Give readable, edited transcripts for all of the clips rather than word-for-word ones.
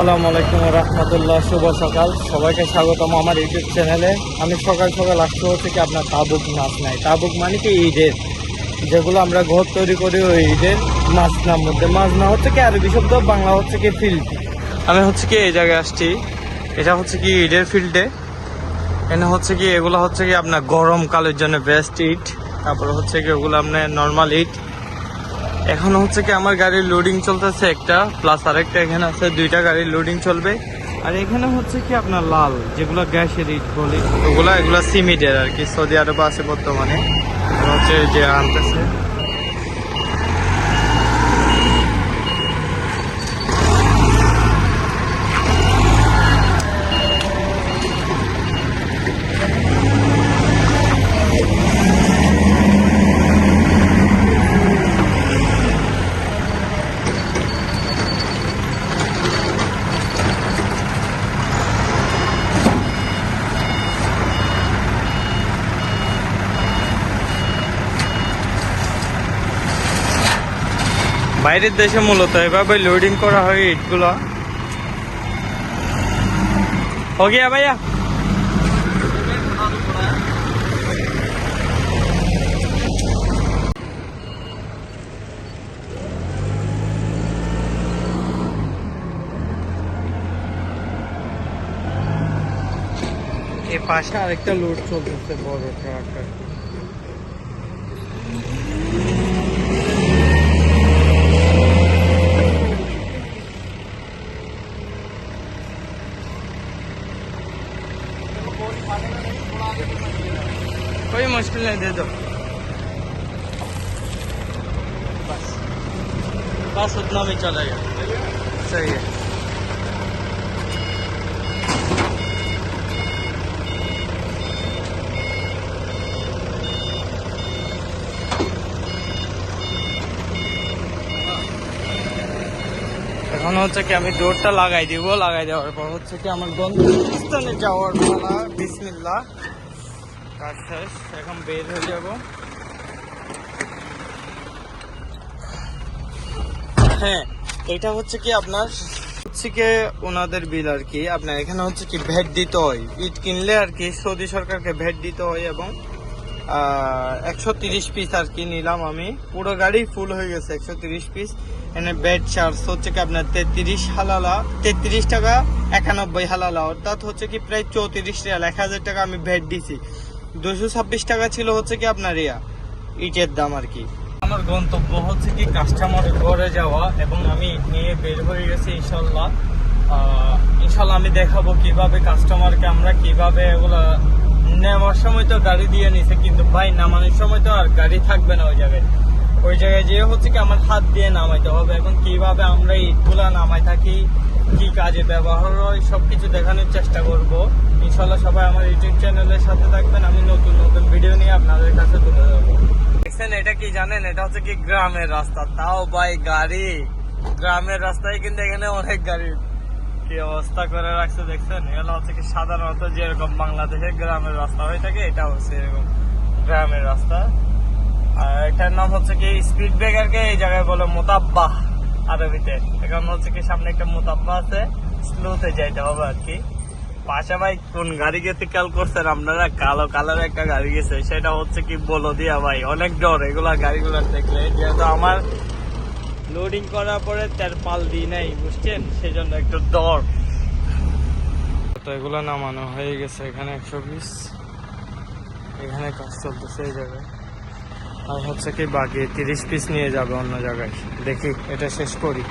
আসসালামু আলাইকুম রহমতুল্লাহ। শুভ সকাল, সবাইকে স্বাগতম আমার ইউটিউব চ্যানেলে। আমি সকাল সকাল আসতে হচ্ছে কি আপনার তাবুক মাছ নাই। তাবুক মানে কি ঈদের, যেগুলো আমরা ঘর তৈরি করি ওই ঈদের মাছ নার মধ্যে। মাছ না হচ্ছে কি আরবি শব্দ, বাংলা হচ্ছে কি ফিল্ড। আমি হচ্ছে কি এই জায়গায় আসছি, এটা হচ্ছে কি ঈদের ফিল্ডে। এখানে হচ্ছে কি এগুলো হচ্ছে কি আপনার গরমকালের জন্য বেস্ট ইট। তারপরে হচ্ছে কি ওগুলো আপনার নর্মাল ইট। এখন হচ্ছে কি আমার গাড়ির লোডিং চলতেছে একটা, প্লাস আরেকটা এখানে আছে, দুইটা গাড়ির লোডিং চলবে। আর এখানে হচ্ছে কি আপনার লাল যেগুলো গ্যাসের ইট বলি এগুলো সিমিডের আর কি, সৌদি আরবে আছে বর্তমানে। হচ্ছে যে আনতেছে বাইরের দেশে মূলত এভাবে লোডিং করা হয় ইটগুলো। हो गया भैया? এই পাশে আরেকটা লোড চলতেছে বড় ট্রাক আর কি। कोई मुश्किल नहीं, दे दो बस बस उतना भी चलेगा। सही है। এখন হচ্ছে কি আমি দৌড়টা লাগাই দিব, লাগাই দেওয়ার পর হচ্ছে কি আমার গন্তব্যস্থানে যাওয়ার পালা। বিসমিল্লাহ, কাজ শেষ, এখন বের হয়ে যাব। হ্যাঁ, এটা হচ্ছে কি আপনার হচ্ছে কি ওনাদের বিল আর কি। আপনার এখানে হচ্ছে কি ভ্যাট দিতে হয়, ইট কিনলে আর কি সৌদি সরকারকে ভ্যাট দিতে হয়। এবং 130 পিস আর কি নিলাম আমি, পুরো গাড়ি ফুল হয়ে গেছে 130 পিস। এখানে বেড চার্জ হচ্ছে কি আপনার 33 হালালা, 33 টাকা 91 হালালা, অর্থাৎ হচ্ছে কি প্রায় 34 রিয়াল। 1000 টাকা আমি ভ্যাট দিছি। 226 টাকা ছিল হচ্ছে কি আপনার ইটের দাম আর কি। আমার গন্তব্য হচ্ছে কি কাস্টমারের ঘরে যাওয়া, এবং আমি ইট নিয়ে বের হয়ে গেছি ইনশাল্লাহ। ইনশাল্লাহ আমি দেখাবো কিভাবে কাস্টমারকে আমরা কিভাবে এগুলা নেওয়ার সময় তো গাড়ি দিয়ে নিছে, কিন্তু ভাই নামানোর সময় তো আর গাড়ি থাকবে না ওই জায়গায়। ওই জায়গায় যে হচ্ছে কি আমার হাত দিয়ে নামাইতে হবে, এবং কিভাবে আমরা ইটগুলা নামাই থাকি, কি কাজে ব্যবহার হয়, সবকিছু দেখানোর চেষ্টা করব ইনশাল্লাহ। সবাই আমার ইউটিউব চ্যানেলের সাথে থাকবেন, আমি নতুন নতুন ভিডিও নিয়ে আপনাদের কাছে তুলে ধরবো। দেখছেন এটা কি জানেন, এটা হচ্ছে কি গ্রামের রাস্তা, তাও ভাই গাড়ি গ্রামের রাস্তায়, কিন্তু এখানে অনেক গাড়ি কি অবস্থা করে রাখছে দেখছেন। এগুলো হচ্ছে কি সাধারণত যেরকম বাংলাদেশের গ্রামের রাস্তা হয়ে থাকে, এটা হচ্ছে এরকম গ্রামের রাস্তা। আর এটার নাম হচ্ছে কি স্পিড ব্রেকারকে এই জায়গায় বলে মোতাব্বাহ আরবিতে। এখন হচ্ছে কি সামনে একটা মোতাব্বাহ আছে, স্লোতে যাইতে হবে আর কি। পাশে ভাই কোন গাড়ি গেতে খেয়াল করছেন আপনারা, কালো কালার একটা গাড়ি গেছে, সেটা হচ্ছে কি বলো দিয়া ভাই। অনেক ডর এগুলা গাড়িগুলা দেখলে, যেহেতু আমার লোডিং করার পরে তার পাল দিই নাই বুঝছেন, সেজন্য একটু ডর। তো এগুলো নামানো হয়ে গেছে, এখানে 120, এখানে কাজ চলতেছে এই জায়গায়। আর হচ্ছে কি বাকি 30 পিস নিয়ে যাবে অন্য জায়গায়। দেখি এটা শেষ করি।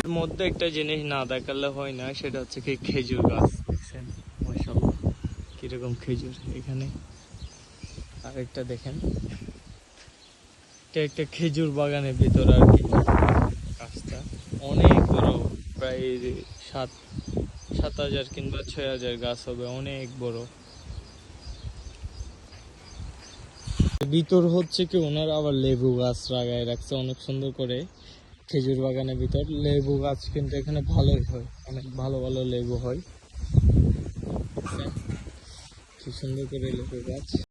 এর মধ্যে একটা জিনিস না দেখালে হয় না, সেটা হচ্ছে কি খেজুর গাছ। দেখছেন মাশাআল্লাহ কিরকম খেজুর এখানে। আরেকটা দেখেন, এটা একটা খেজুর বাগানের ভিতর আর কি। গাছটা অনেক বড়, প্রায় 7,000 কিংবা 6,000 গাছ হবে, অনেক বড়। ভিতর হচ্ছে কি ওনারা আবার লেবু গাছ লাগায় রাখছে অনেক সুন্দর করে। খেজুর বাগানের ভিতর লেবু গাছ কিন্তু এখানে ভালোই হয়, অনেক ভালো ভালো লেবু হয়। কি সুন্দর করে লেবু গাছ।